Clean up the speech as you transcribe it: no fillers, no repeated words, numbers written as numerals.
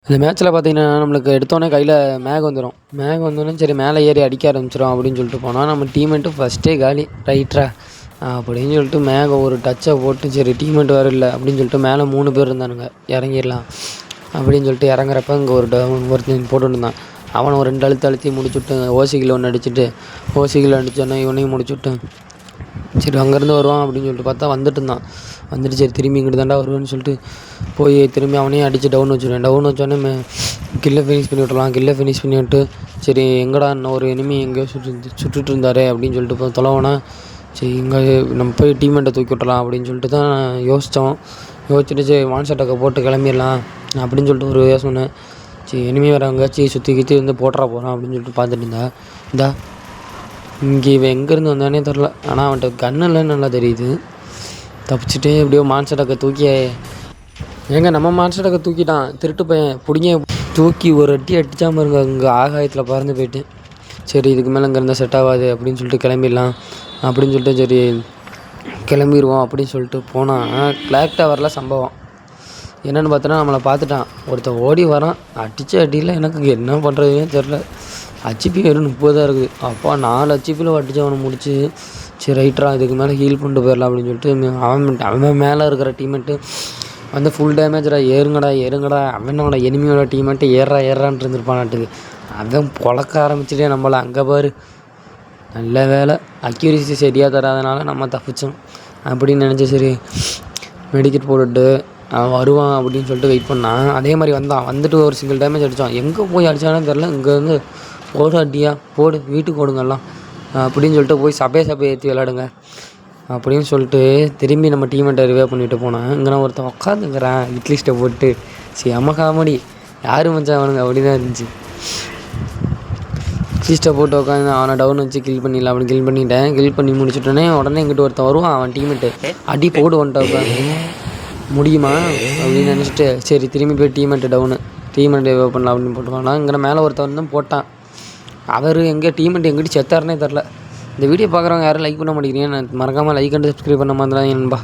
இந்த மேட்ச்சில் பார்த்தீங்கன்னா, நம்மளுக்கு எடுத்தோடனே கையில் வந்துடும். வந்தோடனே சரி மேலே ஏறி அடிக்க ஆரம்பிச்சிடும் அப்படின்னு சொல்லிட்டு போனால், நம்ம டீம்மேட்டு ஃபஸ்ட்டே காலி. ரைட்ரா அப்படின்னு சொல்லிட்டு ஒரு டச்சை போட்டு, சரி டீம்மேட் வேறு இல்லை அப்படின்னு சொல்லிட்டு மேலே 3 பேர் இருந்தானுங்க, இறங்கிடலாம் அப்படின்னு சொல்லிட்டு இறங்குறப்ப இங்கே ஒருத்தன் போட்டுட்டு இருந்தான். அவனை ஒரு 2 அழுத்தி முடிச்சுட்டு ஓசிக்கில் ஒன்று அடிச்சுட்டு, ஓசிக்கில் அடித்தோன்னே இவனையும் முடிச்சுட்டு, சரி அங்கேருந்து வருவான் அப்படின்னு சொல்லிட்டு பார்த்தா வந்துட்டு இருந்தான். வந்துட்டு சரி திரும்பி இங்கிட்டு தாண்டா வருவேன்னு சொல்லிட்டு போய் திரும்பி அவனையும் அடித்து டவுன் வச்சுருவேன். டவுன் வச்சோடனே கில்லை ஃபினிஷ் பண்ணி விட்றலாம். கில்லை ஃபினிஷ் பண்ணி விட்டு சரி எங்கடா இன்னும் ஒரு எனிமி எங்கேயோ சுட்டுட்டு இருந்தாரே அப்படின்னு சொல்லிட்டு போய் தொலைவோனா, சரி இங்கே நம்ம போய் டீம்மேட்டை தூக்கி விட்றலாம் அப்படின்னு சொல்லிட்டு தான் யோசித்தோம். யோசிச்சுட்டு சரி வான்செட்டை போட்டு கிளம்பிடலாம் அப்படின்னு சொல்லிட்டு ஒரு யோசனை. சரி எனிமி வேறு எங்கேயாச்சும் சுற்றி வந்து போட்டுற போகிறான் அப்படின்னு சொல்லிட்டு பார்த்துட்டு இந்தா இங்கே இவன் எங்கேருந்து வந்தானே தெரில. ஆனால் அவன்கிட்ட கன்று இல்லைன்னு நல்லா தெரியுது. தப்பிச்சுட்டே எப்படியோ மான்செட்டக்கை தூக்கி நம்ம மான்செட்டக்கை தூக்கிட்டான். திருட்டு பையன் பிடிங்க தூக்கி ஒரு அடி அடித்தாம இருங்க. அங்கே ஆகாயத்தில் பறந்து போயிட்டு சரி இதுக்கு மேலே இங்கே இருந்தால் செட் ஆகாது அப்படின்னு சொல்லிட்டு கிளம்பிடலாம் அப்படின்னு சொல்லிட்டு சரி கிளம்பிடுவோம் அப்படின்னு சொல்லிட்டு போனால் கிளாக் டவரில் சம்பவம் என்னென்னு பார்த்தோன்னா நம்மளை பார்த்துட்டான். ஒருத்தன் ஓடி வரான். அடித்த அடியில் எனக்கு என்ன பண்ணுறதுனே தெரில. ஹெச்பி வெறும் 30 தான் இருக்குது. அப்பா 4 ஹெச்பியில் அடித்து அவனை முடிச்சு சரி ரைட்ரா இதுக்கு மேலே ஹீல் பண்ணிட்டு போயிடலாம் அப்படின்னு சொல்லிட்டு அவன் மேலே இருக்கிற டீம்மேட்டு வந்து ஃபுல் டேமேஜ்டா ஏறுங்கடா அவனோட எனிமியோட டீம்மேட்டு ஏறான்ட்டு இருந்திருப்பானாட்டுக்கு. அவன் பொழக்க ஆரம்பிச்சுட்டே நம்மளை அங்கே பாரு. நல்ல வேலை அக்யூரிசி சரியாக தராதனால நம்ம தப்பிச்சோம் அப்படின்னு நினச்சி சரி மெடிக்கெட் போட்டுட்டு அவன் வருவான் அப்படின்னு சொல்லிட்டு வெயிட் பண்ணான். அதே மாதிரி வந்துட்டு ஒரு சிங்கிள் டேமேஜ் அடித்தான். எங்கே போய் அடித்தானே தெரில. இங்கேருந்து போடு அடியா போடு வீட்டுக்கு ஓடுங்கலாம் அப்படின்னு சொல்லிட்டு போய் சபையை ஏற்றி விளாடுங்க அப்படின்னு சொல்லிட்டு திரும்பி நம்ம டீமெண்ட்டை ரிவே பண்ணிட்டு போனேன். இங்கே நான் ஒருத்தன் உட்காந்துக்கிறேன் இட்லிஸ்ட்டை போட்டு. சரி அம்மா காமெடி யார் மச்சான் அவனுங்க அப்படி தான் இருந்துச்சு. இட்லிஸ்ட்டை போட்டு உட்காந்து அவனை டவுன் வச்சு கில் பண்ணிடலாம் அப்படின்னு கில் பண்ணி முடிச்சுட்டோன்னே உடனே இங்கிட்ட ஒருத்தன் வருவான். அவன் டீமெண்ட்டு அடி போடு வந்துட்டா முடியுமா அப்படின்னு நினச்சிட்டு சரி திரும்பி போய் டீமெண்ட்டை ரிவே பண்ணலாம் அப்படின்னு போட்டுவானா. இங்கே மேலே ஒருத்தவன் தான் போட்டான். அவர் எங்கள் டீமெண்ட் எங்கிட்ட செத்தாருனே தெரில. இந்த வீடியோ பார்க்குறவங்க யாரும் லைக் பண்ண மாட்டேங்கிறீங்க. மறக்காமல் லைக் அண்ட் சப்ஸ்கிரைப் பண்ண மாதிரி தான் நண்பா.